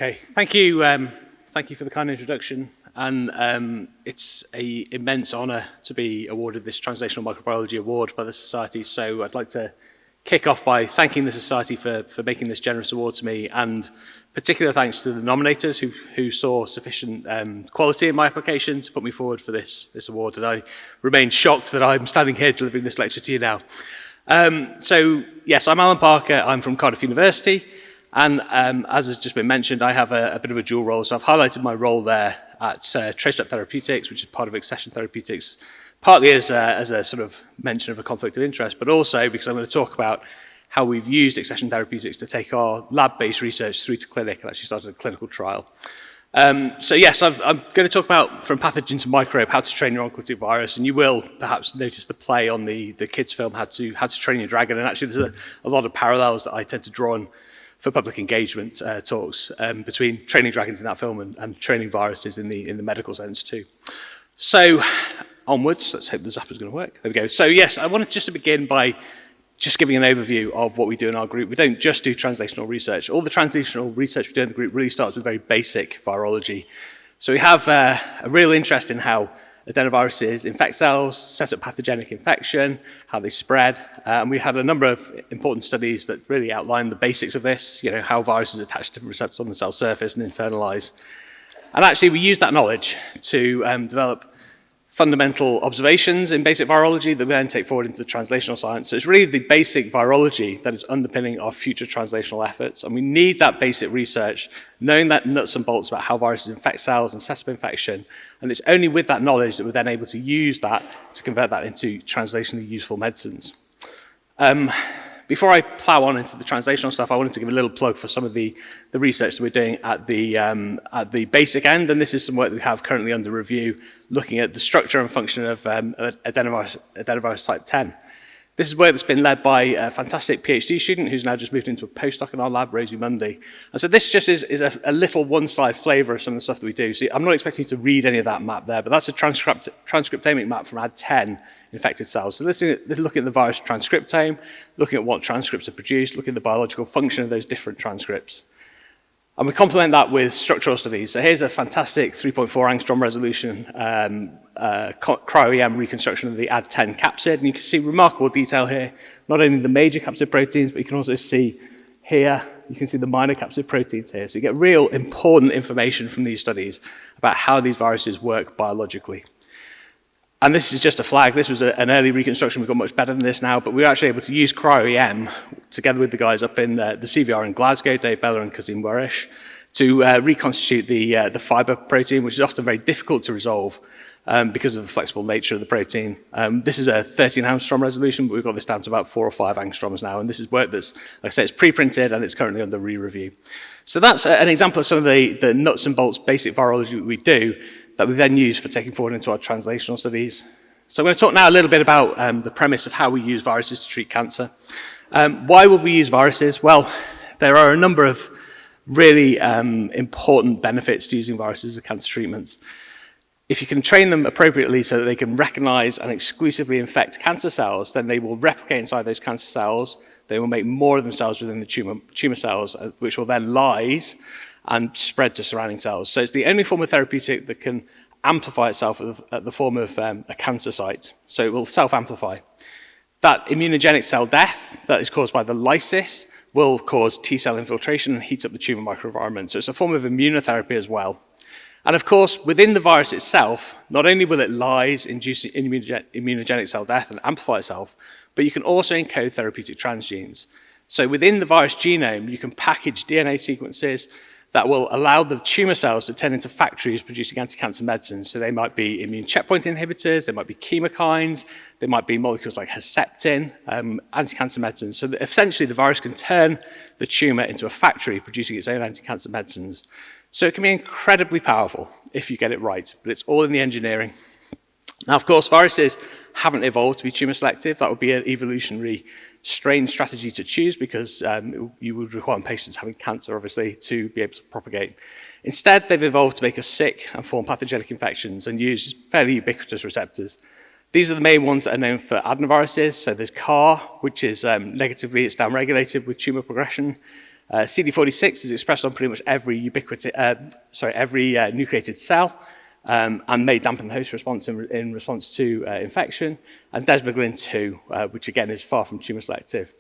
Okay, thank you. Thank you for the kind introduction. And it's an immense honour to be awarded this Translational Microbiology Award by the Society. So I'd like to kick off by thanking the Society for making this generous award to me, and particular thanks to the nominators who saw sufficient quality in my application to put me forward for this award. And I remain shocked that I'm standing here delivering this lecture to you now. So yes, I'm Alan Parker. I'm from Cardiff University. And as has just been mentioned, I have a bit of a dual role. So I've highlighted my role there at Therapeutics, which is part of Accession Therapeutics, partly as a sort of mention of a conflict of interest, but also because I'm going to talk about how we've used Accession Therapeutics to take our lab-based research through to clinic and actually started a clinical trial. So yes, I'm going to talk about from pathogen to microbe, how to train your oncolytic virus, and you will perhaps notice the play on the kids' film, How to Train Your Dragon, and actually there's a lot of parallels that I tend to draw on for public engagement talks between training dragons in that film and training viruses in the medical sense too. So onwards, let's hope the zapper's going to work. There we go. So yes, I wanted just to begin by just giving an overview of what we do in our group. We don't just do translational research. All the translational research we do in the group really starts with very basic virology. So we have a real interest in how adenoviruses infect cells, set up pathogenic infection, how they spread. And we had a number of important studies that really outline the basics of this, you know, how viruses attach to different receptors on the cell surface and internalize. And actually, we use that knowledge to develop fundamental observations in basic virology that we then take forward into the translational science. So it's really the basic virology that is underpinning our future translational efforts. And we need that basic research, knowing that nuts and bolts about how viruses infect cells and set up infection. And it's only with that knowledge that we're then able to use that to convert that into translationally useful medicines. Before I plow on into the translational stuff, I wanted to give a little plug for some of the research that we're doing at the basic end, and this is some work that we have currently under review, looking at the structure and function of adenovirus type 10. This is work that's been led by a fantastic PhD student who's now just moved into a postdoc in our lab, Rosie Mundy. And so this just is a little one-slide flavour of some of the stuff that we do. So I'm not expecting you to read any of that map there, but that's a transcriptomic map from AD10 infected cells. So this is looking at the virus transcriptome, looking at what transcripts are produced, looking at the biological function of those different transcripts. And we complement that with structural studies. So here's a fantastic 3.4 angstrom resolution cryo-EM reconstruction of the AD10 capsid. And you can see remarkable detail here, not only the major capsid proteins, but you can also see here, you can see the minor capsid proteins here. So you get real important information from these studies about how these viruses work biologically. And this is just a flag. This was an early reconstruction. We've got much better than this now, but we were actually able to use cryo-EM together with the guys up in the CVR in Glasgow, Dave Beller and Kazim Warish, to reconstitute the fiber protein, which is often very difficult to resolve because of the flexible nature of the protein. This is a 13 angstrom resolution, but we've got this down to about 4 or 5 angstroms now. And this is work that's, like I say, it's pre-printed and it's currently under re-review. So that's an example of some of the nuts and bolts basic virology we do that we then use for taking forward into our translational studies. So I'm going to talk now a little bit about the premise of how we use viruses to treat cancer. Why would we use viruses? Well, there are a number of really important benefits to using viruses as cancer treatments. If you can train them appropriately so that they can recognize and exclusively infect cancer cells, then they will replicate inside those cancer cells. They will make more of themselves within the tumor cells, which will then lyse and spread to surrounding cells. So it's the only form of therapeutic that can amplify itself at the form of a cancer site. So it will self-amplify. That immunogenic cell death that is caused by the lysis will cause T-cell infiltration and heat up the tumor microenvironment. So it's a form of immunotherapy as well. And of course, within the virus itself, not only will it lyse, inducing immunogenic cell death and amplify itself, but you can also encode therapeutic transgenes. So within the virus genome, you can package DNA sequences that will allow the tumor cells to turn into factories producing anti-cancer medicines. So they might be immune checkpoint inhibitors, they might be chemokines, they might be molecules like Herceptin, anti-cancer medicines. So that essentially the virus can turn the tumor into a factory producing its own anti-cancer medicines. So it can be incredibly powerful if you get it right, but it's all in the engineering. Now, of course, viruses haven't evolved to be tumor selective. That would be an evolutionary strange strategy to choose because you would require patients having cancer, obviously, to be able to propagate. Instead, they've evolved to make us sick and form pathogenic infections and use fairly ubiquitous receptors. These are the main ones that are known for adenoviruses. So there's CAR, which is negatively, it's downregulated with tumor progression. CD46 is expressed on pretty much every nucleated cell, and may dampen the host response in response to infection, and desmoglin 2, which again is far from tumor selective.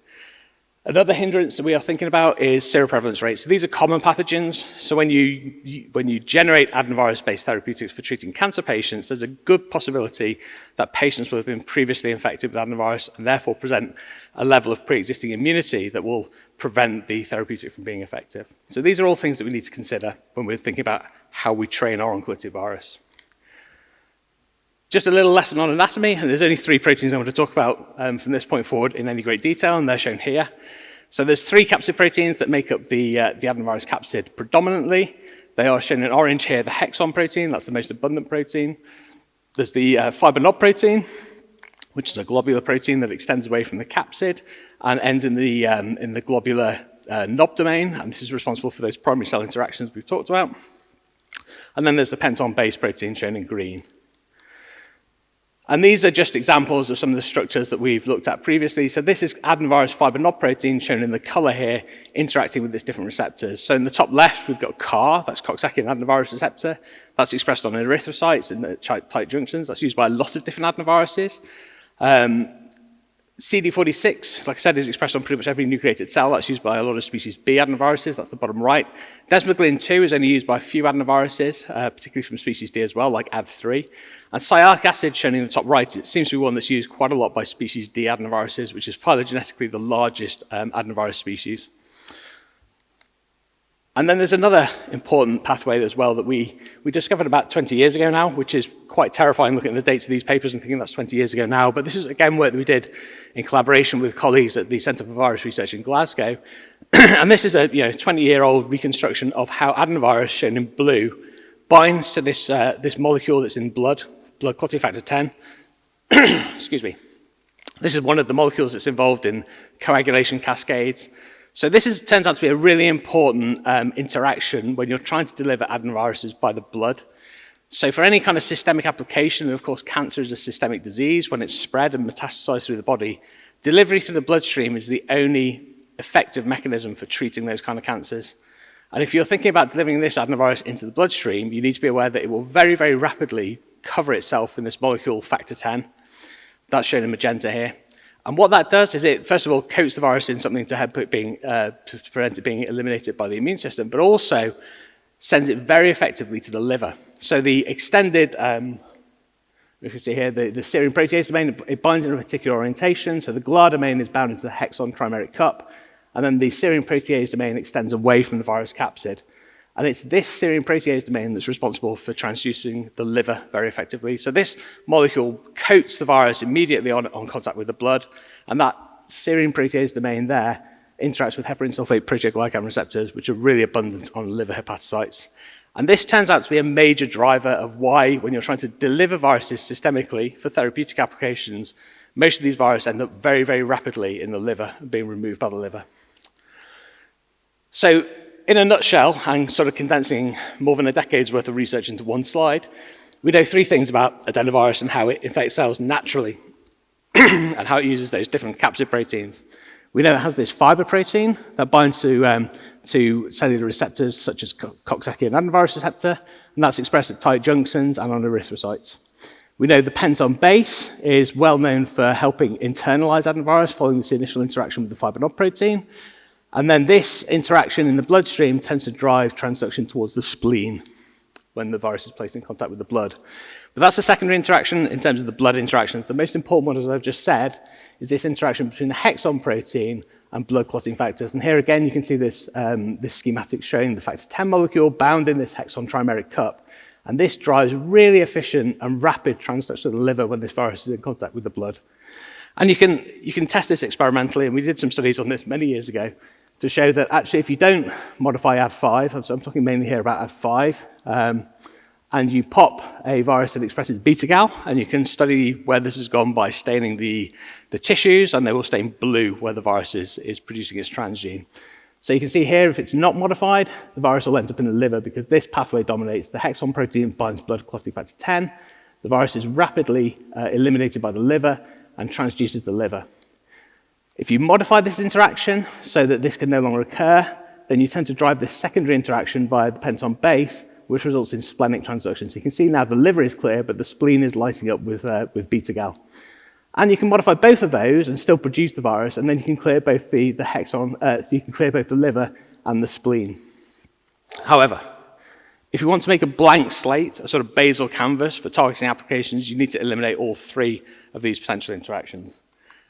Another hindrance that we are thinking about is seroprevalence rates. So these are common pathogens. So when you generate adenovirus-based therapeutics for treating cancer patients, there's a good possibility that patients will have been previously infected with adenovirus and therefore present a level of pre-existing immunity that will prevent the therapeutic from being effective. So these are all things that we need to consider when we're thinking about how we train our oncolytic virus. Just a little lesson on anatomy, and there's only 3 proteins I want to talk about from this point forward in any great detail, and they're shown here. So there's 3 capsid proteins that make up the adenovirus capsid predominantly. They are shown in orange here, the hexon protein, that's the most abundant protein. There's the fiber knob protein, which is a globular protein that extends away from the capsid and ends in the globular knob domain, and this is responsible for those primary cell interactions we've talked about. And then there's the penton base protein shown in green. And these are just examples of some of the structures that we've looked at previously. So this is adenovirus fiber knob protein shown in the color here, interacting with these different receptors. So in the top left, we've got CAR, that's Coxsackie adenovirus receptor. That's expressed on erythrocytes in the tight junctions. That's used by a lot of different adenoviruses. CD46, like I said, is expressed on pretty much every nucleated cell. That's used by a lot of species B adenoviruses. That's the bottom right. Desmoglin 2 is only used by a few adenoviruses, particularly from species D as well, like AD3. And sialic acid, shown in the top right, it seems to be one that's used quite a lot by species D adenoviruses, which is phylogenetically the largest adenovirus species. And then there's another important pathway as well that we discovered about 20 years ago now, which is quite terrifying looking at the dates of these papers and thinking that's 20 years ago now. But this is, again, work that we did in collaboration with colleagues at the Centre for Virus Research in Glasgow. And this is a 20-year-old reconstruction of how adenovirus, shown in blue, binds to this molecule that's in blood clotting factor 10. Excuse me. This is one of the molecules that's involved in coagulation cascades. So this turns out to be a really important interaction when you're trying to deliver adenoviruses by the blood. So for any kind of systemic application, and of course cancer is a systemic disease, when it's spread and metastasized through the body, delivery through the bloodstream is the only effective mechanism for treating those kind of cancers. And if you're thinking about delivering this adenovirus into the bloodstream, you need to be aware that it will very, very rapidly cover itself in this molecule factor 10. That's shown in magenta here. And what that does is it, first of all, coats the virus in something to prevent it being eliminated by the immune system, but also sends it very effectively to the liver. So the extended, you can see here, the serine protease domain, it binds in a particular orientation. So the GLA domain is bound into the hexon trimeric cup, and then the serine protease domain extends away from the virus capsid. And it's this serine protease domain that's responsible for transducing the liver very effectively. So this molecule coats the virus immediately on contact with the blood, and that serine protease domain there interacts with heparin sulfate proteoglycan receptors, which are really abundant on liver hepatocytes. And this turns out to be a major driver of why, when you're trying to deliver viruses systemically for therapeutic applications, most of these viruses end up very, very rapidly in the liver, being removed by the liver. So, in a nutshell, and sort of condensing more than a decade's worth of research into one slide, we know 3 things about adenovirus and how it infects cells naturally and how it uses those different capsid proteins. We know it has this fiber protein that binds to cellular receptors such as Coxsackie adenovirus receptor, and that's expressed at tight junctions and on erythrocytes. We know the penton base is well known for helping internalize adenovirus following this initial interaction with the fiber knob protein. And then this interaction in the bloodstream tends to drive transduction towards the spleen when the virus is placed in contact with the blood. But that's a secondary interaction in terms of the blood interactions. The most important one, as I've just said, is this interaction between the hexon protein and blood clotting factors. And here again, you can see this schematic showing the factor 10 molecule bound in this hexon trimeric cup. And this drives really efficient and rapid transduction to the liver when this virus is in contact with the blood. And you can test this experimentally, and we did some studies on this many years ago, to show that actually if you don't modify Ad5, so I'm talking mainly here about Ad5, and you pop a virus that expresses beta-gal, and you can study where this has gone by staining the tissues, and they will stain blue where the virus is producing its transgene. So you can see here, if it's not modified, the virus will end up in the liver because this pathway dominates. The hexon protein binds blood clotting factor 10. The virus is rapidly eliminated by the liver and transduces the liver. If you modify this interaction so that this can no longer occur, then you tend to drive this secondary interaction via the penton base, which results in splenic transduction. So you can see now the liver is clear, but the spleen is lighting up with beta-gal. And you can modify both of those and still produce the virus, and then you can clear both the hexon, you can clear both the liver and the spleen. However, if you want to make a blank slate, a sort of basal canvas for targeting applications, you need to eliminate all three of these potential interactions.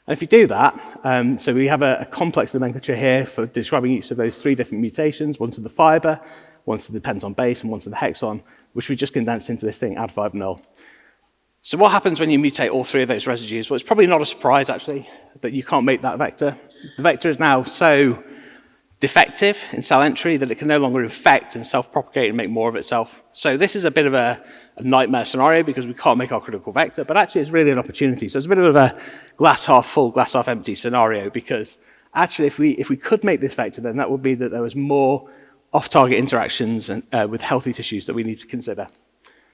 And if you do that, so we have a complex nomenclature here for describing each of those three different mutations, one to the fiber, one to the penton base, and one to the hexon, which we just condensed into this thing, Ad5 null. So what happens when you mutate all three of those residues? Well, it's probably not a surprise, actually, that you can't make that vector. The vector is now so defective in cell entry that it can no longer infect and self-propagate and make more of itself. So this is a bit of a nightmare scenario because we can't make our critical vector, but actually it's really an opportunity. So it's a bit of a glass half full, glass half empty scenario because actually if we could make this vector, then that would be that there was more off-target interactions with healthy tissues that we need to consider.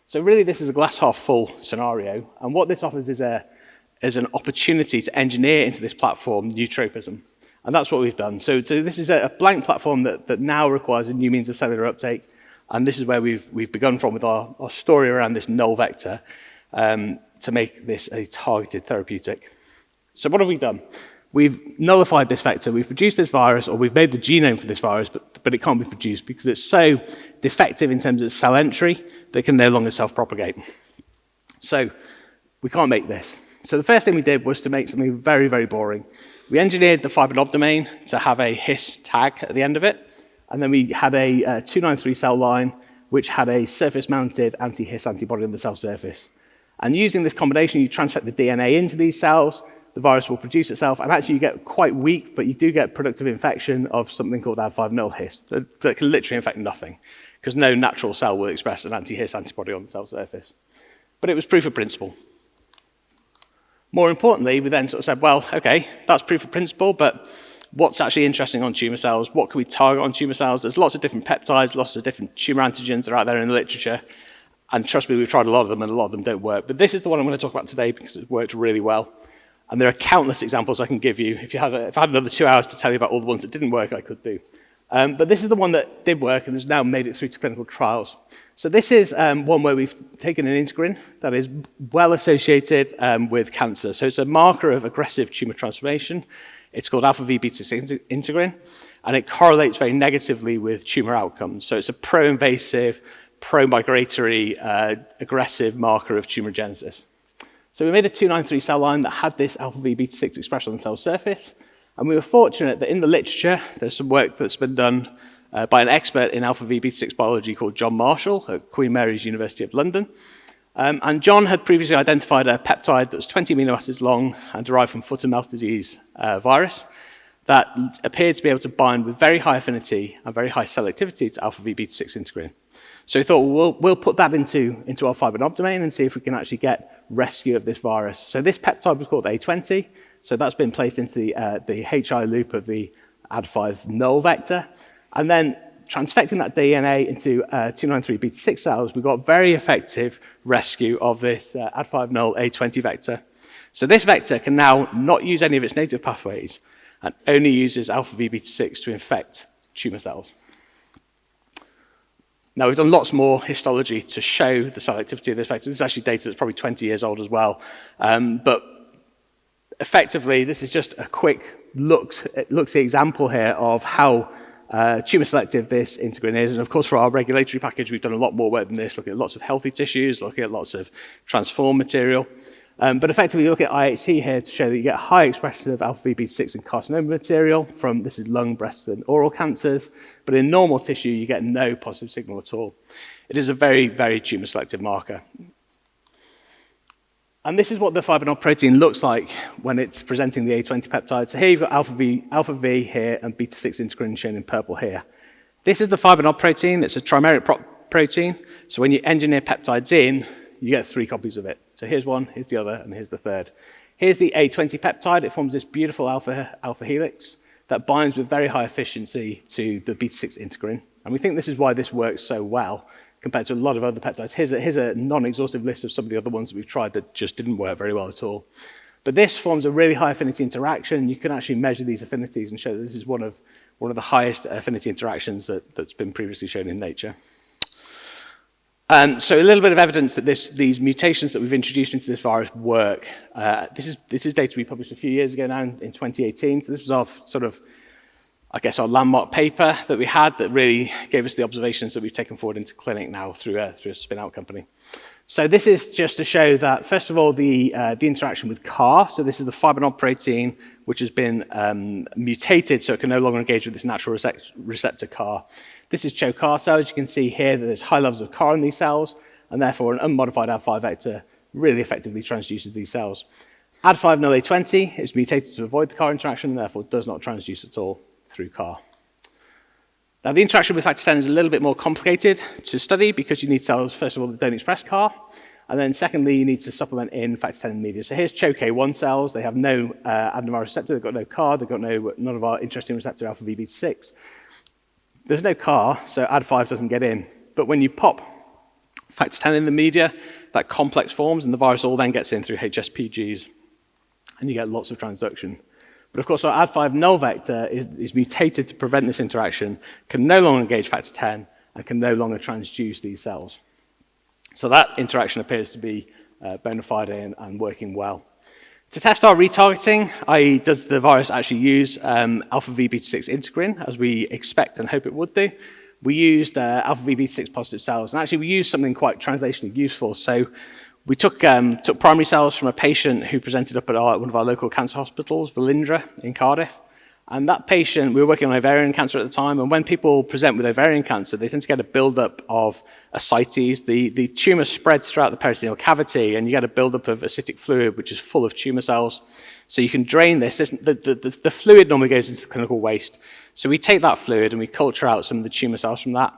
So really this is a glass half full scenario, and what this offers is an opportunity to engineer into this platform new tropism. And that's what we've done. So this is a blank platform that now requires a new means of cellular uptake, and this is where we've begun from with our story around this null vector to make this a targeted therapeutic. So what have we done? We've nullified this vector, we've produced this virus, or we've made the genome for this virus, but it can't be produced because it's so defective in terms of cell entry that it can no longer self-propagate. So we can't make this. So the first thing we did was to make something very, very boring. We engineered the fibrinol domain to have a his tag at the end of it, and then we had a 293 cell line which had a surface-mounted anti-his antibody on the cell surface. And using this combination, you transfect the DNA into these cells, the virus will produce itself, and actually you get quite weak, but you do get productive infection of something called Ad5 null his that can literally infect nothing, because no natural cell will express an anti-his antibody on the cell surface. But it was proof of principle. More importantly, we then sort of said, well, okay, that's proof of principle, but what's actually interesting on tumor cells? What can we target on tumor cells? There's lots of different peptides, lots of different tumor antigens that are out there in the literature, and trust me, we've tried a lot of them, and a lot of them don't work. But this is the one I'm going to talk about today because it worked really well. And there are countless examples I can give you. If I had another 2 hours to tell you about all the ones that didn't work, I could do. But this is the one that did work and has now made it through to clinical trials. So this is one where we've taken an integrin that is well associated with cancer. So it's a marker of aggressive tumor transformation. It's called alpha-V beta-6 integrin, and it correlates very negatively with tumor outcomes. So it's a pro-invasive, pro-migratory, aggressive marker of tumorigenesis. So we made a 293 cell line that had this alpha-V beta-6 expression on the cell surface, and we were fortunate that in the literature, there's some work that's been done by an expert in alpha-V beta-6 biology called John Marshall at Queen Mary's University of London. And John had previously identified a peptide that was 20 amino acids long and derived from foot and mouth disease virus that appeared to be able to bind with very high affinity and very high selectivity to alpha-V beta-6 integrin. So we thought, we'll put that into our fibrinol domain and see if we can actually get rescue of this virus. So this peptide was called A20. So that's been placed into the HI loop of the Ad5 null vector. And then transfecting that DNA into 293 beta-6 cells, we got very effective rescue of this Ad5 null A20 vector. So this vector can now not use any of its native pathways and only uses alpha-V beta-6 to infect tumor cells. Now, we've done lots more histology to show the selectivity of this vector. This is actually data that's probably 20 years old as well. But effectively, this is just a quick look-see example here of how tumor selective this integrin is. And of course, for our regulatory package, we've done a lot more work than this, looking at lots of healthy tissues, looking at lots of transformed material. But effectively, you look at IHC here to show that you get high expression of alpha-V beta-6 in carcinoma material from, this is lung, breast, and oral cancers. But in normal tissue, you get no positive signal at all. It is a very, very tumor selective marker. And this is what the fibrinol protein looks like when it's presenting the A20 peptide. So here you've got alpha-V here and beta-6 integrin shown in purple here. This is the fibrinol protein. It's a trimeric protein. So when you engineer peptides in, you get 3 copies of it. So here's one, here's the other, and here's the third. Here's the A20 peptide. It forms this beautiful alpha helix that binds with very high efficiency to the beta-6 integrin. And we think this is why this works so well compared to a lot of other peptides. Here's a non-exhaustive list of some of the other ones that we've tried that just didn't work very well at all. But this forms a really high affinity interaction. You can actually measure these affinities and show that this is one of the highest affinity interactions that's been previously shown in nature. So a little bit of evidence that these mutations that we've introduced into this virus work. This is data we published a few years ago now in 2018. So this was our sort of, I guess, our landmark paper that we had that really gave us the observations that we've taken forward into clinic now through a spin-out company. So this is just to show that, first of all, the interaction with CAR. So this is the fibrinol protein, which has been mutated so it can no longer engage with this natural receptor CAR. This is CHO CAR cells. You can see here that there's high levels of CAR in these cells, and therefore an unmodified Ad5 vector really effectively transduces these cells. Ad5 null A20 is mutated to avoid the CAR interaction, and therefore does not transduce at all through CAR. Now, the interaction with factor 10 is a little bit more complicated to study because you need cells, first of all, that don't express CAR, and then secondly, you need to supplement in factor 10 media. So here's CHO-K1 cells. They have no adenovirus receptor. They've got no CAR. They've got none of our interesting receptor alpha V beta 6. There's no CAR, so Ad5 doesn't get in. But when you pop factor 10 in the media, that complex forms, and the virus all then gets in through HSPGs, and you get lots of transduction. But of course, our Ad5 null vector is mutated to prevent this interaction, can no longer engage factor 10, and can no longer transduce these cells. So that interaction appears to be bona fide and working well. To test our retargeting, i.e. does the virus actually use alpha V beta 6 integrin, as we expect and hope it would do, we used alpha V beta 6 positive cells. And actually we used something quite translationally useful. So we took primary cells from a patient who presented up at one of our local cancer hospitals, Velindre in Cardiff. And that patient, we were working on ovarian cancer at the time, and when people present with ovarian cancer, they tend to get a buildup of ascites. The tumour spreads throughout the peritoneal cavity, and you get a buildup of acidic fluid, which is full of tumour cells. So you can drain this. The fluid normally goes into the clinical waste. So we take that fluid and we culture out some of the tumour cells from that.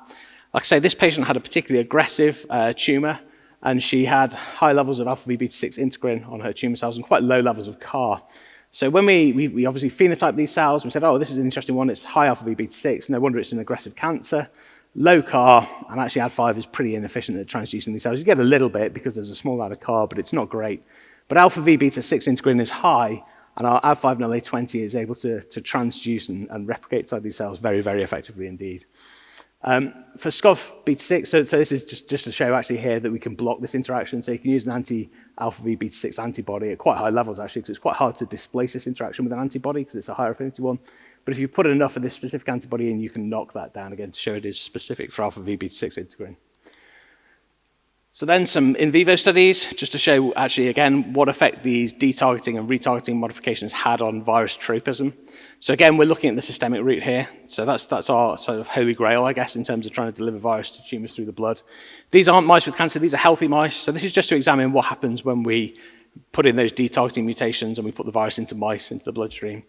Like I say, this patient had a particularly aggressive tumour, and she had high levels of alpha V beta 6 integrin on her tumour cells and quite low levels of CAR. So when we obviously phenotyped these cells, we said, oh, this is an interesting one. It's high alpha V beta 6. No wonder it's an aggressive cancer. Low CAR, and actually Ad5 is pretty inefficient at transducing these cells. You get a little bit because there's a small amount of CAR, but it's not great. But alpha V beta 6 integrin is high, and our Ad5 null A20 is able to transduce and replicate inside these cells very, very effectively indeed. For SCOV beta 6, so this is just to show actually here that we can block this interaction. So you can use an anti-alpha V beta 6 antibody at quite high levels actually, because it's quite hard to displace this interaction with an antibody because it's a higher affinity one. But if you put enough of this specific antibody in, you can knock that down again to show it is specific for alpha V beta 6 integrin. So then some in vivo studies, just to show actually again what effect these detargeting and retargeting modifications had on virus tropism. So again, we're looking at the systemic route here. So that's our sort of holy grail, I guess, in terms of trying to deliver virus to tumors through the blood. These aren't mice with cancer, these are healthy mice. So this is just to examine what happens when we put in those detargeting mutations and we put the virus into mice, into the bloodstream.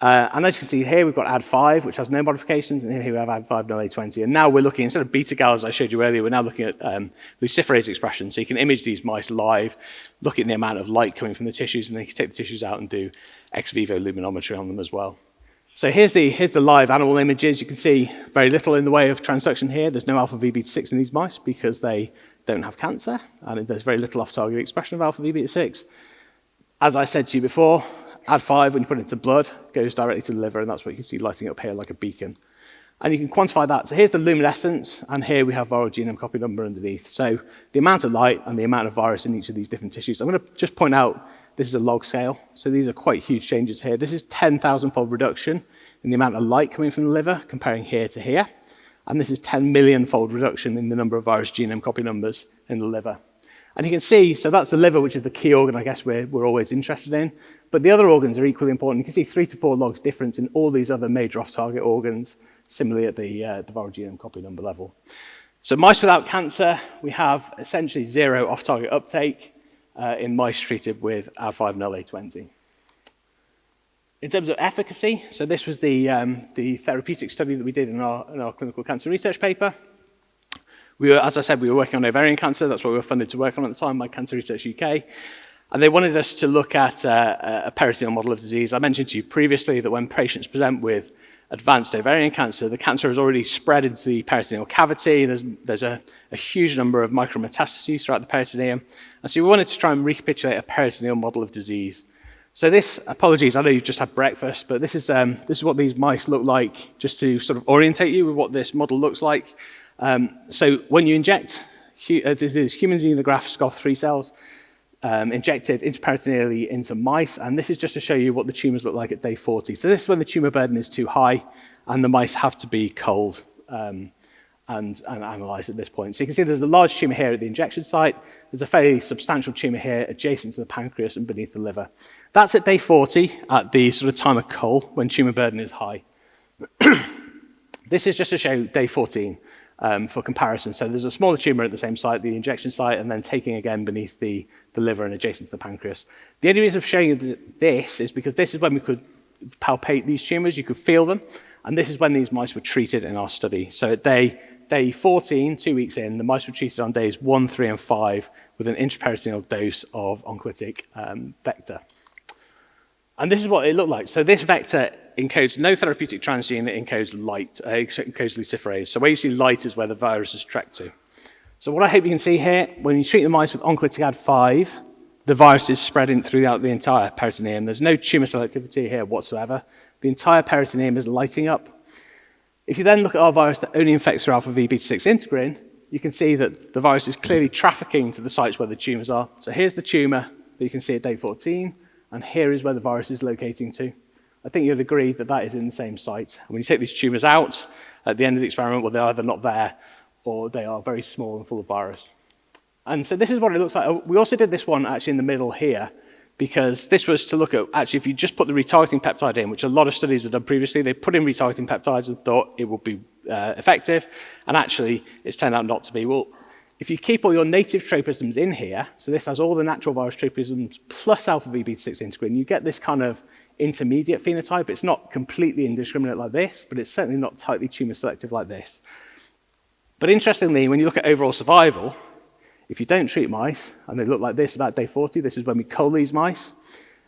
And as you can see here, we've got Ad5, which has no modifications, and here we have Ad5 null A20. And now we're looking, instead of beta-gal, as I showed you earlier, we're now looking at luciferase expression. So you can image these mice live, look at the amount of light coming from the tissues, and then you can take the tissues out and do ex vivo luminometry on them as well. So here's the live animal images. You can see very little in the way of transduction here. There's no alpha V beta 6 in these mice because they don't have cancer, and there's very little off-target expression of alpha V beta 6. As I said to you before, Ad5, when you put it into blood, goes directly to the liver, and that's what you can see lighting up here like a beacon. And you can quantify that. So here's the luminescence, and here we have viral genome copy number underneath. So the amount of light and the amount of virus in each of these different tissues. I'm going to just point out this is a log scale. So these are quite huge changes here. This is 10,000-fold reduction in the amount of light coming from the liver, comparing here to here. And this is 10 million-fold reduction in the number of virus genome copy numbers in the liver. And you can see, so that's the liver, which is the key organ, I guess, we're always interested in. But the other organs are equally important. You can see 3 to 4 logs difference in all these other major off-target organs, similarly at the viral genome copy number level. So mice without cancer, we have essentially 0 off-target uptake in mice treated with Ad5 null A20. In terms of efficacy, so this was the therapeutic study that we did in our clinical cancer research paper. As I said, we were working on ovarian cancer. That's what we were funded to work on at the time by Cancer Research UK. And they wanted us to look at a peritoneal model of disease. I mentioned to you previously that when patients present with advanced ovarian cancer, the cancer has already spread into the peritoneal cavity. There's a huge number of micrometastases throughout the peritoneum. And so we wanted to try and recapitulate a peritoneal model of disease. So this, apologies, I know you've just had breakfast, but this is what these mice look like, just to sort of orientate you with what this model looks like. So when you inject, this is human xenograft SCOF3 cells, injected intraperitoneally into mice, and this is just to show you what the tumours look like at day 40. So this is when the tumour burden is too high, and the mice have to be culled and analysed at this point. So you can see there's a large tumour here at the injection site. There's a fairly substantial tumour here adjacent to the pancreas and beneath the liver. That's at day 40, at the sort of time of cull, when tumour burden is high. This is just to show day 14 for comparison. So there's a smaller tumour at the same site, the injection site, and then taking again beneath the liver and adjacent to the pancreas. The only reason for showing you this is because this is when we could palpate these tumours, you could feel them, and this is when these mice were treated in our study. So at day 14, 2 weeks in, the mice were treated on days 1, 3, and 5 with an intraperitoneal dose of oncolytic vector. And this is what it looked like. So this vector encodes no therapeutic transgene, it encodes encodes luciferase. So where you see light is where the virus is tracked to. So what I hope you can see here, when you treat the mice with oncolytic Ad5, the virus is spreading throughout the entire peritoneum. There's no tumour selectivity here whatsoever. The entire peritoneum is lighting up. If you then look at our virus that only infects through alpha V beta 6 integrin, you can see that the virus is clearly trafficking to the sites where the tumours are. So here's the tumour that you can see at day 14, and here is where the virus is locating to. I think you'd agree that that is in the same site. And when you take these tumours out at the end of the experiment, well, they're either not there or they are very small and full of virus. And so this is what it looks like. We also did this one actually in the middle here, because this was to look at, actually, if you just put the retargeting peptide in, which a lot of studies have done previously, they put in retargeting peptides and thought it would be effective, and actually it's turned out not to be. Well, if you keep all your native tropisms in here, so this has all the natural virus tropisms plus alpha V beta 6 integrin, you get this kind of intermediate phenotype. It's not completely indiscriminate like this, but it's certainly not tightly tumor selective like this. But interestingly, when you look at overall survival, if you don't treat mice, and they look like this about day 40, this is when we cull these mice.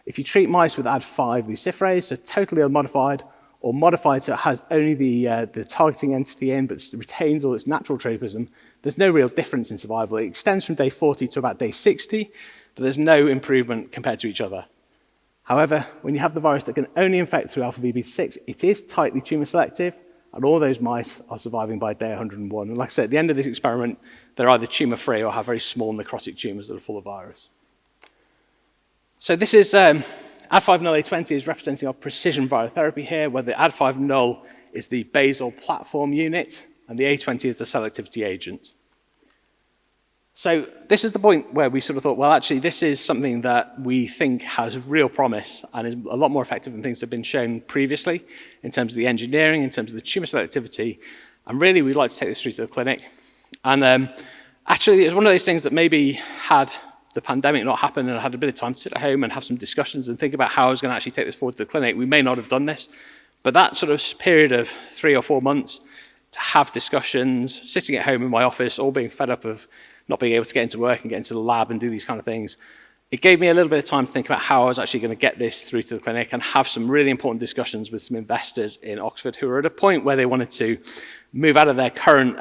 If you treat mice with Ad5 luciferase, so totally unmodified, or modified so it has only the targeting entity in, but retains all its natural tropism, there's no real difference in survival. It extends from day 40 to about day 60, but there's no improvement compared to each other. However, when you have the virus that can only infect through alpha V beta 6, it is tightly tumor selective, and all those mice are surviving by day 101. And like I said, at the end of this experiment, they're either tumor-free or have very small necrotic tumors that are full of virus. So this is Ad5 null A20 is representing our precision virotherapy here, where the Ad5 null is the basal platform unit, and the A20 is the selectivity agent. So this is the point where we sort of thought, well, actually, this is something that we think has real promise and is a lot more effective than things that have been shown previously in terms of the engineering, in terms of the tumor selectivity, and really we'd like to take this through to the clinic. And actually, it's one of those things that maybe had the pandemic not happened and I had a bit of time to sit at home and have some discussions and think about how I was going to actually take this forward to the clinic, we may not have done this. But that sort of period of 3 or 4 months to have discussions, sitting at home in my office, all being fed up of not being able to get into work and get into the lab and do these kind of things, it gave me a little bit of time to think about how I was actually going to get this through to the clinic and have some really important discussions with some investors in Oxford who were at a point where they wanted to move out of their current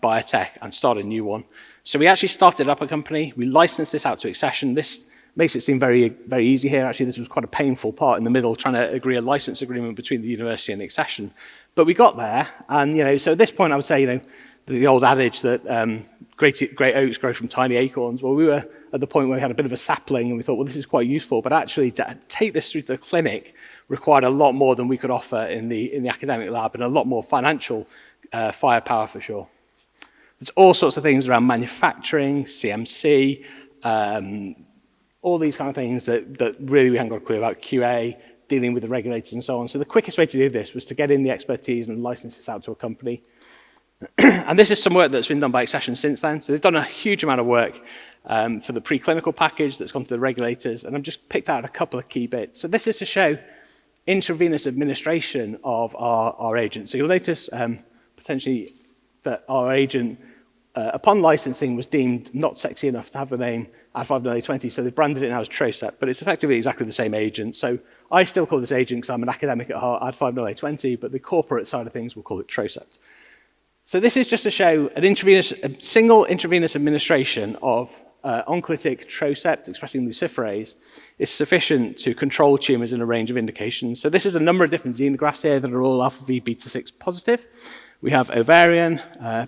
biotech and start a new one. So we actually started up a company. We licensed this out to Accession. This makes it seem very, very easy here. Actually, this was quite a painful part in the middle, trying to agree a license agreement between the university and Accession. But we got there, and so at this point, I would say, the old adage that great oaks grow from tiny acorns. Well, we were at the point where we had a bit of a sapling, and we thought, well, this is quite useful. But actually, to take this through to the clinic required a lot more than we could offer in the academic lab, and a lot more financial firepower for sure. There's all sorts of things around manufacturing, CMC, all these kind of things that really we hadn't got a clue about, QA, dealing with the regulators and so on. So the quickest way to do this was to get in the expertise and license this out to a company. And this is some work that's been done by Accession since then. So they've done a huge amount of work for the preclinical package that's gone to the regulators, and I've just picked out a couple of key bits. So this is to show intravenous administration of our agent. So you'll notice potentially that our agent, upon licensing, was deemed not sexy enough to have the name Ad5 null A20, so they branded it now as Trocept, but it's effectively exactly the same agent. So I still call this agent, because I'm an academic at heart, Ad5 null A20, but the corporate side of things will call it Trocept. So this is just to show a single intravenous administration of oncolytic Trocept expressing luciferase is sufficient to control tumours in a range of indications. So this is a number of different xenografts here that are all alpha V beta 6 positive. We have ovarian,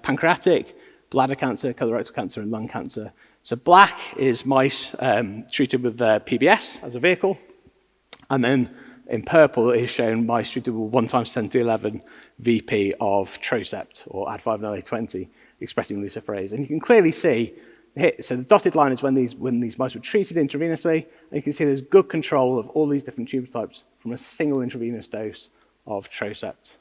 pancreatic, bladder cancer, colorectal cancer, and lung cancer. So black is mice treated with PBS as a vehicle, and then in purple is shown mice treated with 1 × 10^11 VP of Trocept, or Ad5-LA20, expressing luciferase. And you can clearly see, so the dotted line is when these mice were treated intravenously, and you can see there's good control of all these different tumor types from a single intravenous dose of Trocept.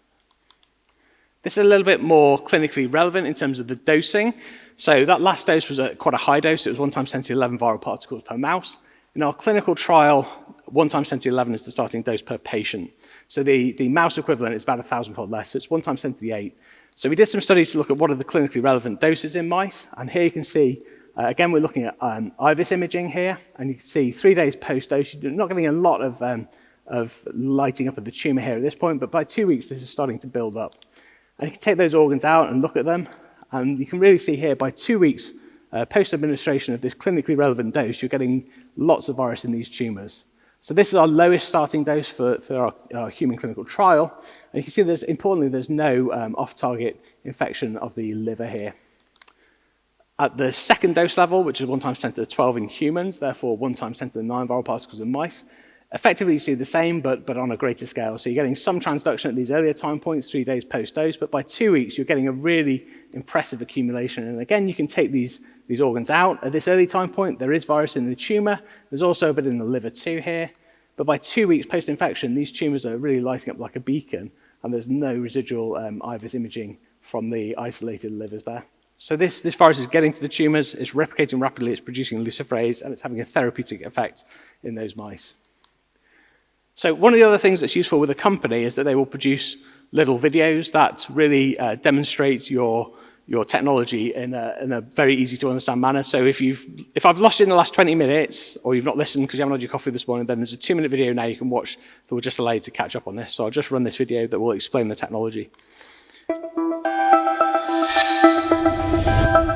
This is a little bit more clinically relevant in terms of the dosing. So that last dose was quite a high dose. It was 1 × 10^11 viral particles per mouse. In our clinical trial, 1 × 10^11 is the starting dose per patient. So the mouse equivalent is about 1,000-fold less. So it's 1 × 10^8. So we did some studies to look at what are the clinically relevant doses in mice. And here you can see, again, we're looking at IVUS imaging here. And you can see 3 days post-dose, you're not getting a lot of lighting up of the tumor here at this point. But by 2 weeks, this is starting to build up. And you can take those organs out and look at them. And you can really see here, by 2 weeks post-administration of this clinically relevant dose, you're getting lots of virus in these tumors. So this is our lowest starting dose for our human clinical trial. And you can see, importantly, there's no off-target infection of the liver here. At the second dose level, which is 1 × 10^12 in humans, therefore 1 × 10^9 viral particles in mice, effectively, you see the same, but on a greater scale. So you're getting some transduction at these earlier time points, 3 days post-dose, but by 2 weeks, you're getting a really impressive accumulation. And again, you can take these organs out. At this early time point, there is virus in the tumor. There's also a bit in the liver too here. But by 2 weeks post-infection, these tumors are really lighting up like a beacon, and there's no residual IVUS imaging from the isolated livers there. So this virus is getting to the tumors, it's replicating rapidly, it's producing luciferase, and it's having a therapeutic effect in those mice. So one of the other things that's useful with a company is that they will produce little videos that really demonstrate your technology in a very easy to understand manner. So if I've lost you in the last 20 minutes, or you've not listened because you haven't had your coffee this morning, then there's a 2-minute video now you can watch that will just allow you to catch up on this. So I'll just run this video that will explain the technology.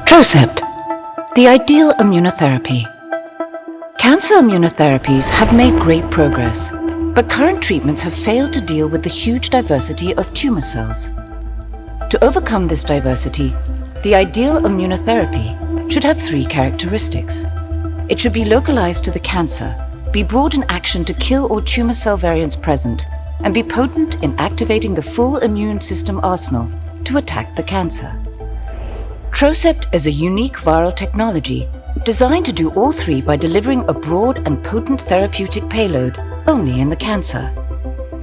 Trocept, the ideal immunotherapy. Cancer immunotherapies have made great progress, but current treatments have failed to deal with the huge diversity of tumor cells. To overcome this diversity, the ideal immunotherapy should have 3 characteristics. It should be localized to the cancer, be broad in action to kill all tumor cell variants present, and be potent in activating the full immune system arsenal to attack the cancer. Trocept is a unique viral technology designed to do all 3 by delivering a broad and potent therapeutic payload only in the cancer.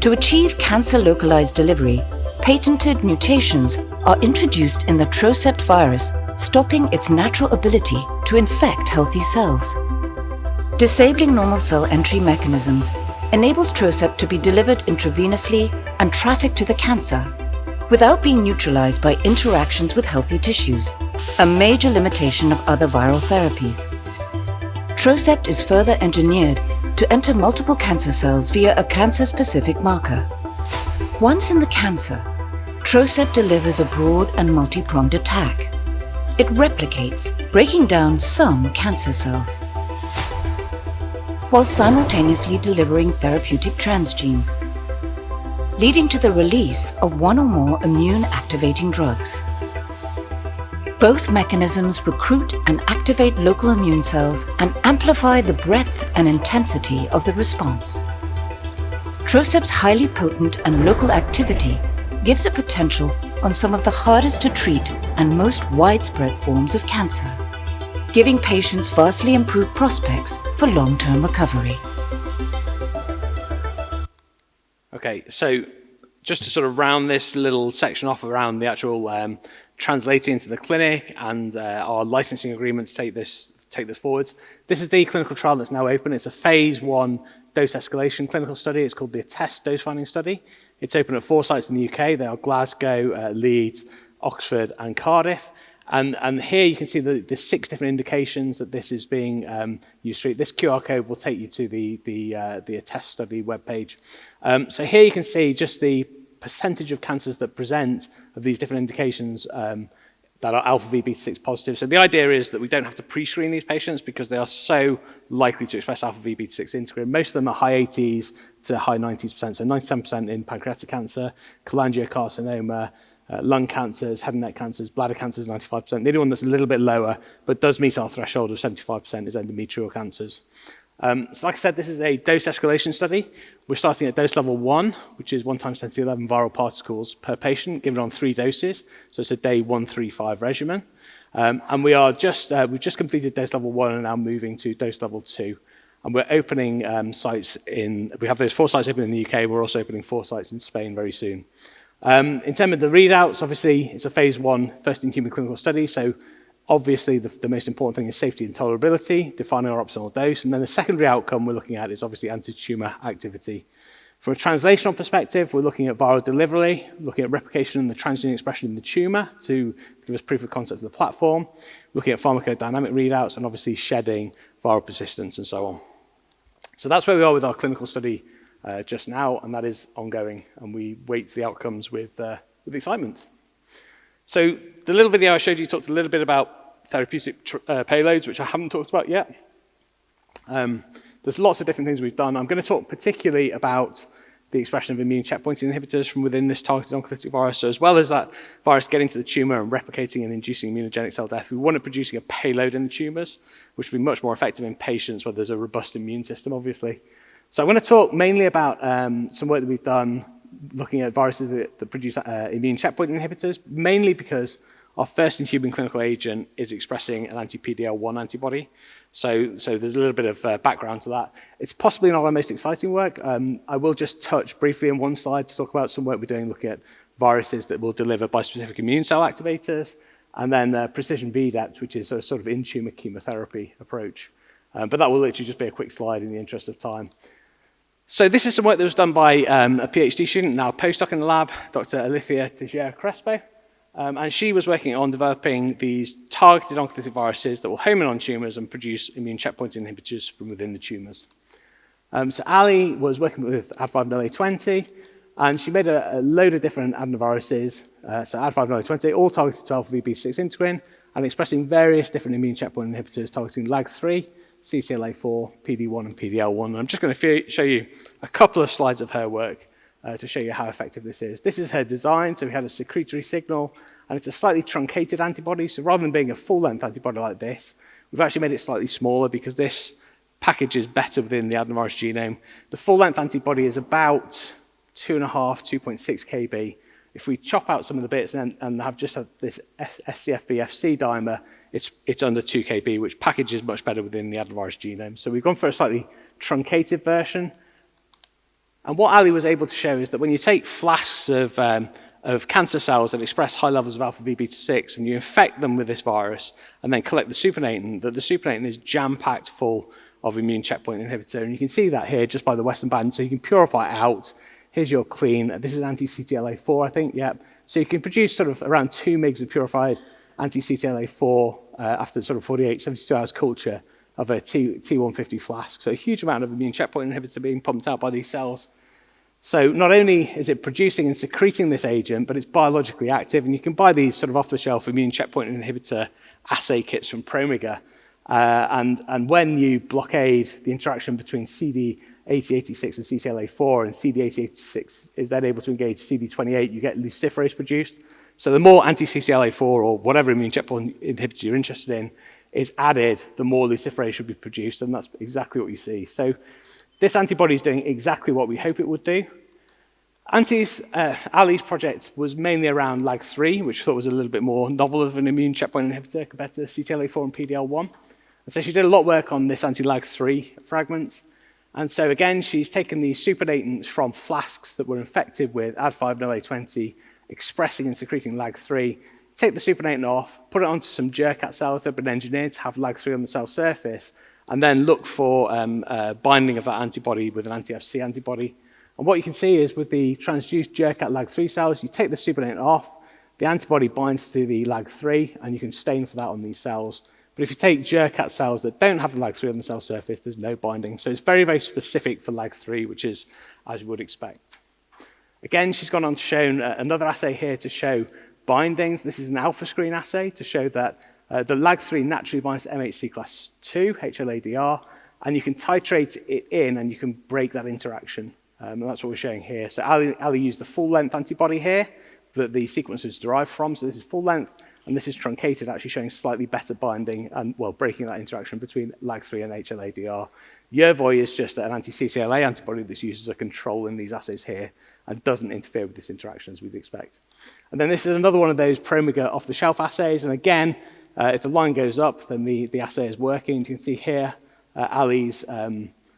To achieve cancer-localized delivery, patented mutations are introduced in the Trocept virus, stopping its natural ability to infect healthy cells. Disabling normal cell entry mechanisms enables Trocept to be delivered intravenously and trafficked to the cancer without being neutralized by interactions with healthy tissues, a major limitation of other viral therapies. Trocept is further engineered to enter multiple cancer cells via a cancer-specific marker. Once in the cancer, Trocept delivers a broad and multi-pronged attack. It replicates, breaking down some cancer cells, while simultaneously delivering therapeutic transgenes, leading to the release of 1 or more immune-activating drugs. Both mechanisms recruit and activate local immune cells and amplify the breadth and intensity of the response. Trocept's highly potent and local activity gives it potential on some of the hardest to treat and most widespread forms of cancer, giving patients vastly improved prospects for long-term recovery. Okay, so just to sort of round this little section off around the actual translating into the clinic and our licensing agreements take this forward. This is the clinical trial that's now open. It's a phase 1 dose escalation clinical study. It's called the ATTEST dose finding study. It's open at 4 sites in the UK. They are Glasgow, Leeds, Oxford, and Cardiff. And here you can see the 6 different indications that this is being used for. This QR code will take you to the ATTEST study webpage. So here you can see just the percentage of cancers that present of these different indications that are alpha V beta 6 positive. So the idea is that we don't have to pre-screen these patients because they are so likely to express alpha V beta 6 integrin. Most of them are high 80s to high 90s%, so 97% in pancreatic cancer, cholangiocarcinoma, lung cancers, head and neck cancers, bladder cancers, 95%. The only one that's a little bit lower, but does meet our threshold of 75% is endometrial cancers. So like I said, this is a dose escalation study. We're starting at dose level 1, which is 1 × 10^11 viral particles per patient, given on 3 doses. So it's a day 1, 3, 5 regimen. And we are we've just completed dose level 1 and now moving to dose level 2. And we're opening sites we have those 4 sites open in the UK. We're also opening 4 sites in Spain very soon. In terms of the readouts, obviously, it's a phase 1 first-in-human clinical study. So obviously, the most important thing is safety and tolerability, defining our optimal dose. And then the secondary outcome we're looking at is obviously anti-tumor activity. From a translational perspective, we're looking at viral delivery, looking at replication and the transgene expression in the tumor to give us proof of concept of the platform, looking at pharmacodynamic readouts, and obviously shedding, viral persistence, and so on. So that's where we are with our clinical study just now, and that is ongoing, and we wait the outcomes with excitement. So the little video I showed you talked a little bit about therapeutic payloads, which I haven't talked about yet. There's lots of different things we've done. I'm going to talk particularly about the expression of immune checkpoint inhibitors from within this targeted oncolytic virus. So as well as that virus getting to the tumor and replicating and inducing immunogenic cell death, we want it producing a payload in the tumors, which will be much more effective in patients where there's a robust immune system, obviously. So I'm going to talk mainly about some work that we've done looking at viruses that produce immune checkpoint inhibitors, mainly because our first-in-human clinical agent is expressing an anti-PD-L1 antibody. So there's a little bit of background to that. It's possibly not our most exciting work. I will just touch briefly on one slide to talk about some work we're doing looking at viruses that will deliver bispecific immune cell activators, and then precision VDEPT, which is a sort of in-tumor chemotherapy approach. But that will literally just be a quick slide in the interest of time. So this is some work that was done by a PhD student, now a postdoc in the lab, Dr. Alicia Teixeira Crespo. And she was working on developing these targeted oncolytic viruses that will home in on tumors and produce immune checkpoint inhibitors from within the tumors. So Ali was working with Ad5-null-A20, and she made a load of different adenoviruses, so Ad5-null-A20, all targeted to alpha V beta 6 integrin, and expressing various different immune checkpoint inhibitors targeting LAG3, CTLA4, PD-1, and PD-L1. And I'm just going to show you a couple of slides of her work to show you how effective this is. This is her design, so we had a secretory signal, and it's a slightly truncated antibody, so rather than being a full-length antibody like this, we've actually made it slightly smaller because this packages better within the adenovirus genome. The full-length antibody is about 2.5, 2.6 kb. If we chop out some of the bits and have just this SCFB-FC dimer, it's under 2 kb, which packages much better within the adenovirus genome. So we've gone for a slightly truncated version. And what Ali was able to show is that when you take flasks of cancer cells that express high levels of alpha V beta 6 and you infect them with this virus and then collect the supernatant, that the supernatant is jam-packed full of immune checkpoint inhibitor. And you can see that here just by the western band. So you can purify it out. Here's your clean. This is anti-CTLA4, I think, yep. So you can produce sort of around 2 mg of purified anti-CTLA4 after sort of 48, 72 hours culture of a T150 flask. So a huge amount of immune checkpoint inhibitor being pumped out by these cells. So not only is it producing and secreting this agent, but it's biologically active. And you can buy these sort of off-the-shelf immune checkpoint inhibitor assay kits from Promega. And when you blockade the interaction between CD8086 and CTLA4, and CD8086 is then able to engage CD28, you get luciferase produced. So the more anti-CTLA4 or whatever immune checkpoint inhibitor you're interested in is added, the more luciferase should be produced, and that's exactly what you see. So this antibody is doing exactly what we hope it would do. Ali's project was mainly around LAG3, which I thought was a little bit more novel of an immune checkpoint inhibitor compared to CTLA4 and PD-L1. And so she did a lot of work on this anti-LAG3 fragment. And so again, she's taken these supernatants from flasks that were infected with Ad5-null-A20, expressing and secreting LAG3, take the supernatant off, put it onto some Jurkat cells that have been engineered to have LAG3 on the cell surface, and then look for binding of that antibody with an anti-FC antibody. And what you can see is with the transduced Jurkat LAG3 cells, you take the supernatant off, the antibody binds to the LAG3, and you can stain for that on these cells. But if you take Jurkat cells that don't have the LAG3 on the cell surface, there's no binding. So it's very, very specific for LAG3, which is as you would expect. Again, she's gone on to show another assay here to show bindings. This is an alpha screen assay to show that the LAG3 naturally binds to MHC class 2, HLA-DR, and you can titrate it in and you can break that interaction. And that's what we're showing here. So Ali used the full-length antibody here that the sequence is derived from. So this is full-length, and this is truncated, actually showing slightly better binding and, well, breaking that interaction between LAG3 and HLA-DR. Yervoy is just an anti-CCLA antibody that's used as a control in these assays here and doesn't interfere with this interaction as we'd expect. And then this is another one of those Promega off-the-shelf assays. And again, if the line goes up, then the assay is working. You can see here, Ali's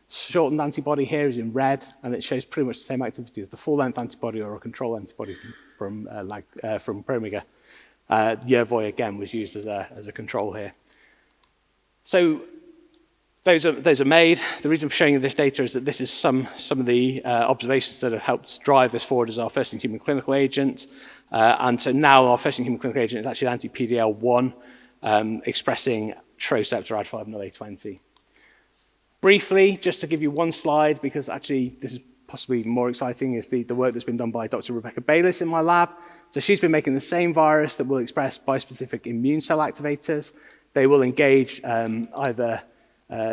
shortened antibody here is in red, and it shows pretty much the same activity as the full-length antibody or a control antibody from Promega. Yervoy, again, was used as a control here. So those are made. The reason for showing you this data is that this is some of the observations that have helped drive this forward as our first-in-human clinical agent. And so now our first-in-human clinical agent is actually anti-PD-L1, expressing TROceptor Ad5 null A20. Briefly, just to give you one slide, because actually this is possibly more exciting, is the work that's been done by Dr. Rebecca Bayliss in my lab. So she's been making the same virus that will express bispecific immune cell activators. They will engage either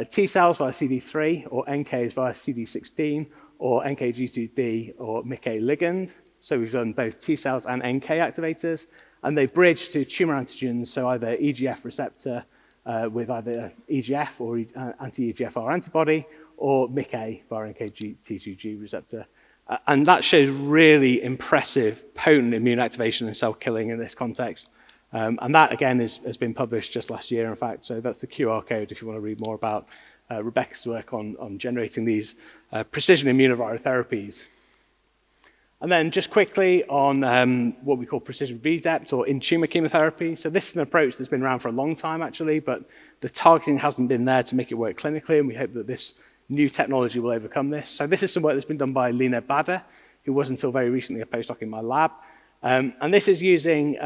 T cells via CD3 or NKs via CD16 or NKG2D or MICA ligand. So we've done both T cells and NK activators, and they bridge to tumor antigens, so either EGF receptor with either EGF or anti-EGFR antibody, or MICA via NKT2G receptor. And that shows really impressive, potent immune activation and cell killing in this context. And that, again, has been published just last year, in fact. So that's the QR code if you want to read more about Rebecca's work on generating these precision immunovirotherapies. And then just quickly on what we call precision VDEPT, or in-tumor chemotherapy. So this is an approach that's been around for a long time, actually, but the targeting hasn't been there to make it work clinically, and we hope that this new technology will overcome this. So this is some work that's been done by Lina Bader, who was until very recently a postdoc in my lab. And this is using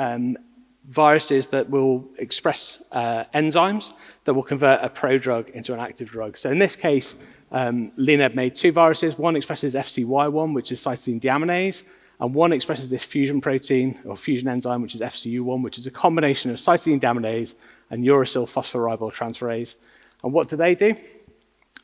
viruses that will express enzymes that will convert a prodrug into an active drug. So in this case, Lina made two viruses. One expresses FCY1, which is cytosine deaminase, and one expresses this fusion protein or fusion enzyme, which is FCU1, which is a combination of cytosine deaminase and uracil phosphoribosyltransferase. And what do?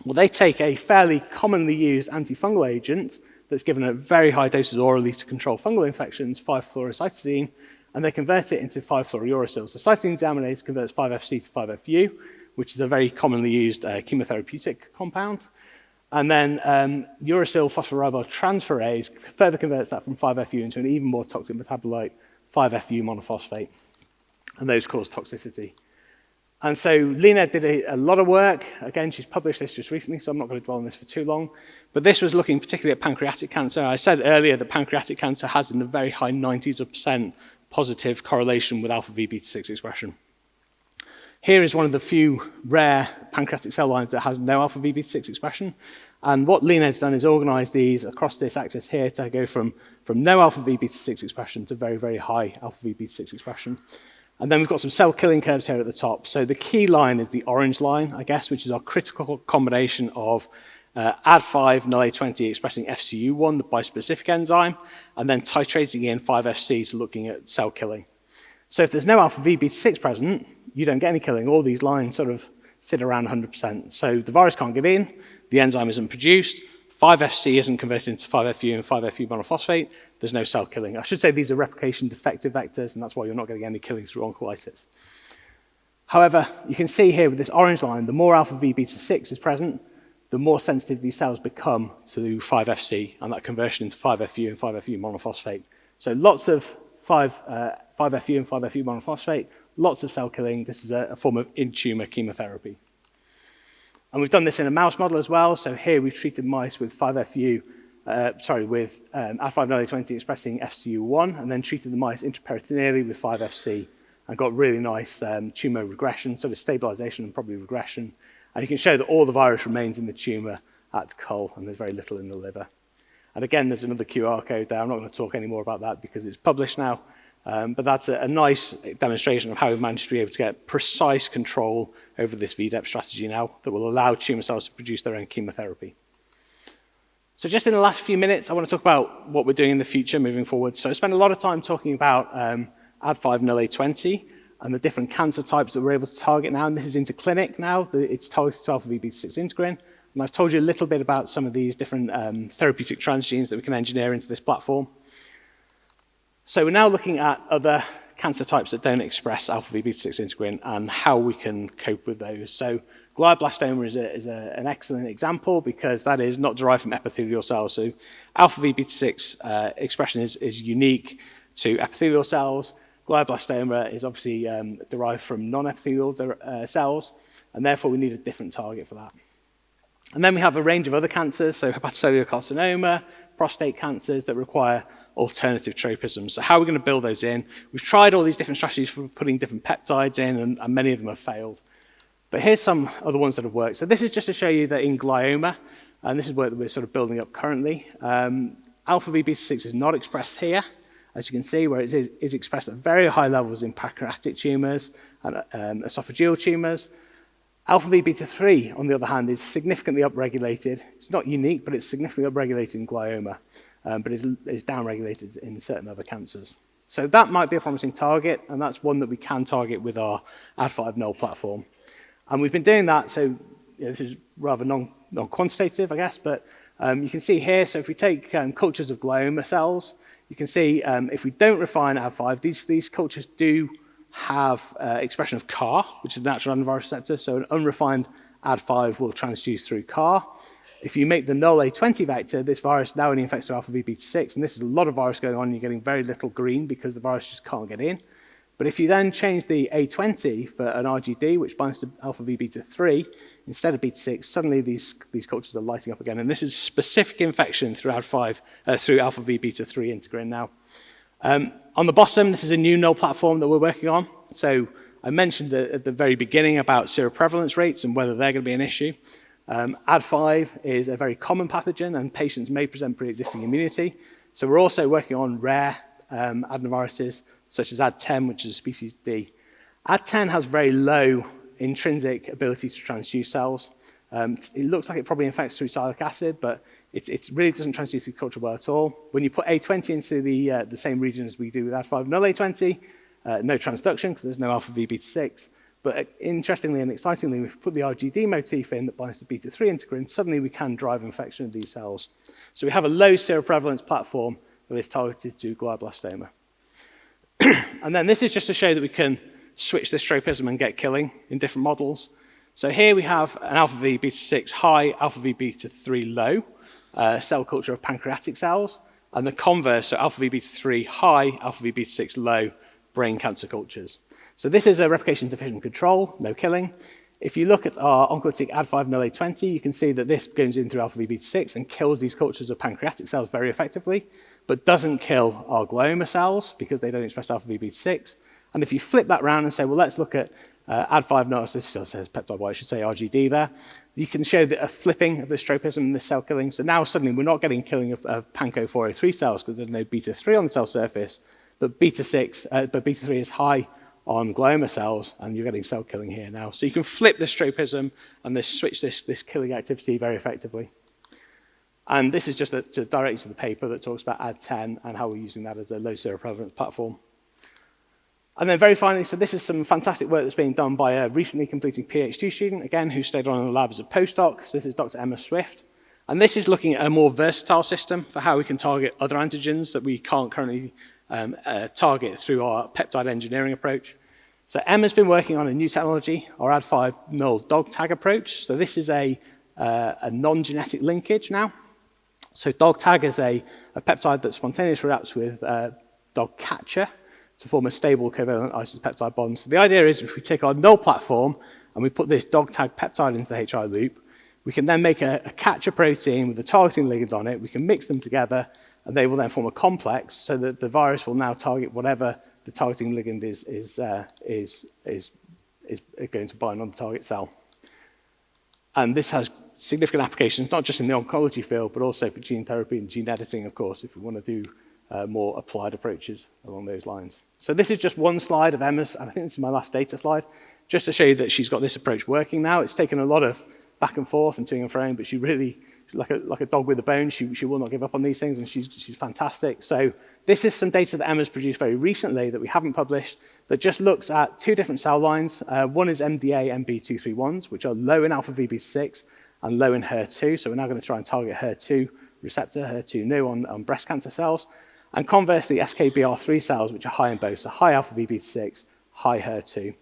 Well, they take a fairly commonly used antifungal agent that's given at very high doses orally to control fungal infections, 5-fluorocytosine, and they convert it into 5-fluorouracil. So cytosine deaminase converts 5-FC to 5-FU, which is a very commonly used chemotherapeutic compound. And then uracil phosphoribosyltransferase further converts that from 5-FU into an even more toxic metabolite, 5-FU monophosphate. And those cause toxicity. And so Lina did a lot of work. Again, she's published this just recently, so I'm not going to dwell on this for too long. But this was looking particularly at pancreatic cancer. I said earlier that pancreatic cancer has in the very high 90s% positive correlation with alpha V beta 6 expression. Here is one of the few rare pancreatic cell lines that has no alpha V beta 6 expression. And what Lina has done is organize these across this axis here to go from no alpha V beta 6 expression to very, very high alpha V beta 6 expression. And then we've got some cell killing curves here at the top. So the key line is the orange line, I guess, which is our critical combination of Ad5 null A20 expressing FCU1, the bispecific enzyme, and then titrating in 5-FC, so looking at cell killing. So if there's no alpha V beta 6 present, you don't get any killing. All these lines sort of sit around 100%. So the virus can't get in, the enzyme isn't produced, 5-FC isn't converted into 5-FU and 5-FU monophosphate, there's no cell killing. I should say these are replication defective vectors, and that's why you're not getting any killing through oncolysis. However, you can see here with this orange line, the more alpha V beta 6 is present, the more sensitive these cells become to 5-FC and that conversion into 5-FU and 5-FU monophosphate. So lots of 5-FU and 5-FU monophosphate, lots of cell killing. This is a form of in-tumor chemotherapy. And we've done this in a mouse model as well. So here we've treated mice with Ad5 null A20 expressing FCU1, and then treated the mice intraperitoneally with 5-FC and got really nice tumor regression, sort of stabilization and probably regression. And you can show that all the virus remains in the tumor at cull, and there's very little in the liver. And again, there's another QR code there. I'm not going to talk any more about that because it's published now. But that's a nice demonstration of how we've managed to be able to get precise control over this VDEPT strategy now that will allow tumor cells to produce their own chemotherapy. So just in the last few minutes, I want to talk about what we're doing in the future moving forward. So I spent a lot of time talking about Ad5 null A20 and the different cancer types that we're able to target now. And this is into clinic now. It's targeted to alpha V beta 6 integrin. And I've told you a little bit about some of these different therapeutic transgenes that we can engineer into this platform. So we're now looking at other cancer types that don't express alpha V beta 6 integrin and how we can cope with those. So glioblastoma is an excellent example because that is not derived from epithelial cells. So alpha V beta 6 expression is unique to epithelial cells. Glioblastoma is obviously derived from non-epithelial cells, and therefore we need a different target for that. And then we have a range of other cancers, so hepatocellular carcinoma, prostate cancers that require alternative tropisms. So how are we going to build those in? We've tried all these different strategies for putting different peptides in, and many of them have failed. But here's some other ones that have worked. So this is just to show you that in glioma, and this is work that we're sort of building up currently, alpha V beta 6 is not expressed here, as you can see, where it is expressed at very high levels in pancreatic tumours and esophageal tumours. Alpha V beta 3, on the other hand, is significantly upregulated. It's not unique, but it's significantly upregulated in glioma, but is downregulated in certain other cancers. So that might be a promising target, and that's one that we can target with our Ad5 null platform. And we've been doing that, so this is rather non-quantitative, I guess, but you can see here, so if we take cultures of glioma cells, you can see if we don't refine Ad5, these cultures do have expression of CAR, which is the natural adenovirus receptor, so an unrefined Ad5 will transduce through CAR. If you make the null A20 vector, this virus now only infects to alpha V beta 6, and this is a lot of virus going on, and you're getting very little green because the virus just can't get in. But if you then change the A20 for an RGD, which binds to alpha V beta 3, instead of beta 6, suddenly these cultures are lighting up again. And this is specific infection through through alpha V beta 3 integrin now. On the bottom, this is a new null platform that we're working on. So I mentioned at the very beginning about seroprevalence rates and whether they're going to be an issue. Ad5 is a very common pathogen, and patients may present pre-existing immunity. So we're also working on rare adenoviruses, such as Ad10, which is species D. Ad10 has very low intrinsic ability to transduce cells. It looks like it probably infects through sialic acid, but it really doesn't transduce the culture well at all. When you put A20 into the same region as we do with Ad5 null A20, no transduction because there's no alpha V beta 6. But interestingly and excitingly, if we put the RGD motif in that binds to beta 3 integrin, suddenly we can drive infection of these cells. So we have a low seroprevalence platform that is targeted to glioblastoma. And then this is just to show that we can switch this tropism and get killing in different models. So here we have an alpha V beta 6 high, alpha V beta 3 low cell culture of pancreatic cells, and the converse, so alpha V beta 3 high, alpha V beta 6 low brain cancer cultures. So this is a replication deficient control, no killing. If you look at our Oncolytic Ad5 null A20, you can see that this goes in through alpha V beta 6 and kills these cultures of pancreatic cells very effectively, but doesn't kill our glioma cells because they don't express alpha V beta 6. And if you flip that around and say, well, let's look at Ad5 null, so this still says peptide Y, I should say RGD there, you can show that a flipping of this tropism and this cell killing. So now suddenly we're not getting killing of panco 403 cells because there's no beta 3 on the cell surface, but beta 3 is high on glioma cells, and you're getting cell killing here now. So you can flip this tropism and switch this killing activity very effectively. And this is just to direct you to the paper that talks about Ad10 and how we're using that as a low seroprevalence platform. And then very finally, so this is some fantastic work that's being done by a recently completing PhD student, again, who stayed on in the lab as a postdoc. So this is Dr. Emma Swift. And this is looking at a more versatile system for how we can target other antigens that we can't currently target through our peptide engineering approach. So Emma's been working on a new technology, our Ad5 null dog tag approach. So this is a non-genetic linkage now. So dog tag is a peptide that spontaneously reacts with dog catcher to form a stable covalent isopeptide bond. So the idea is if we take our null platform and we put this dog tag peptide into the HI loop, we can then make a catcher protein with a targeting ligand on it. We can mix them together, and they will then form a complex so that the virus will now target whatever the targeting ligand is going to bind on the target cell. And this has significant applications, not just in the oncology field, but also for gene therapy and gene editing, of course, if we want to do more applied approaches along those lines. So this is just one slide of Emma's, and I think this is my last data slide, just to show you that she's got this approach working now. It's taken a lot of back and forth and toing and froing, but she's like a dog with a bone. She will not give up on these things, and she's fantastic. So this is some data that Emma's produced very recently that we haven't published that just looks at two different cell lines. One is MDA-MB231s, which are low in alpha VB6 and low in HER2. So we're now going to try and target HER2 receptor, HER2 new on breast cancer cells. And conversely, SKBR3 cells, which are high in both, so high alpha VB6, high HER2.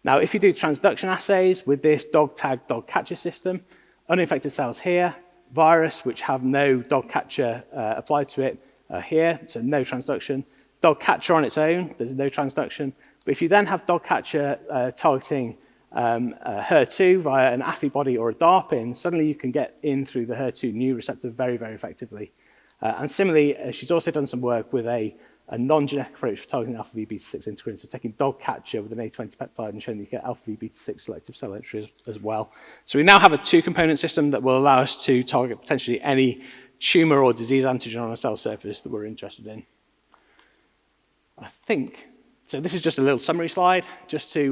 Now, if you do transduction assays with this dog tag, dog catcher system, uninfected cells here, virus, which have no dog catcher applied to it here, so no transduction. Dog catcher on its own, there's no transduction. But if you then have dog catcher targeting HER2 via an Affibody or a DARPin, suddenly you can get in through the HER2 new receptor very, very effectively. And similarly, she's also done some work with a non-genetic approach for targeting alpha VB6 integrin, so taking dog catcher with an A20 peptide and showing you get alpha VB6 selective cell entry as well. So we now have a two-component system that will allow us to target potentially any tumour or disease antigen on a cell surface that we're interested in. I think, so this is just a little summary slide, just to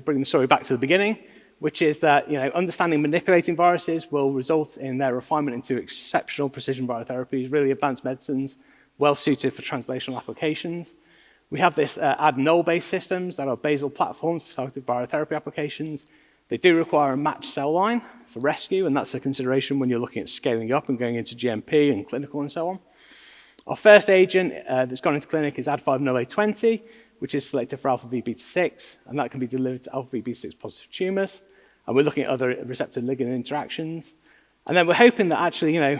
bring the story back to the beginning, which is that understanding manipulating viruses will result in their refinement into exceptional precision virotherapies, really advanced medicines, well suited for translational applications. We have this null-based systems that are basal platforms for targeted virotherapy applications. They do require a matched cell line for rescue, and that's a consideration when you're looking at scaling up and going into GMP and clinical and so on. Our first agent that's gone into clinic is Ad5-0A20, which is selected for alpha VB6, and that can be delivered to alpha VB6 positive tumours. And we're looking at other receptor ligand interactions. And then we're hoping that actually,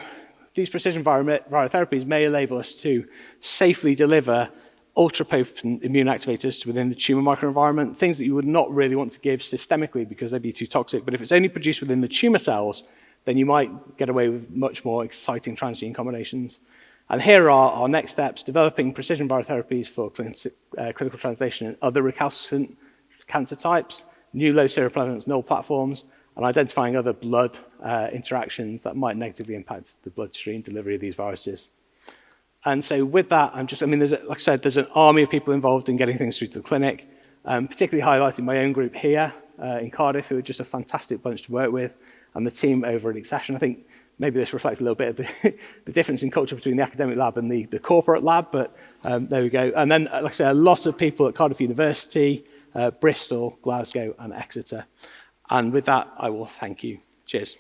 these precision virotherapies may enable us to safely deliver ultra-potent immune activators to within the tumour microenvironment, things that you would not really want to give systemically because they'd be too toxic. But if it's only produced within the tumour cells, then you might get away with much more exciting transgene combinations. And here are our next steps: developing precision virotherapies for clinical translation in other recalcitrant cancer types, new low seroprevalence null platforms, and identifying other blood interactions that might negatively impact the bloodstream delivery of these viruses. And so with that, like I said, there's an army of people involved in getting things through to the clinic, particularly highlighting my own group here in Cardiff, who are just a fantastic bunch to work with, and the team over at Accession. I think maybe this reflects a little bit of the difference in culture between the academic lab and the corporate lab, but there we go. And then, like I said, a lot of people at Cardiff University, Bristol, Glasgow, and Exeter. And with that, I will thank you. Cheers.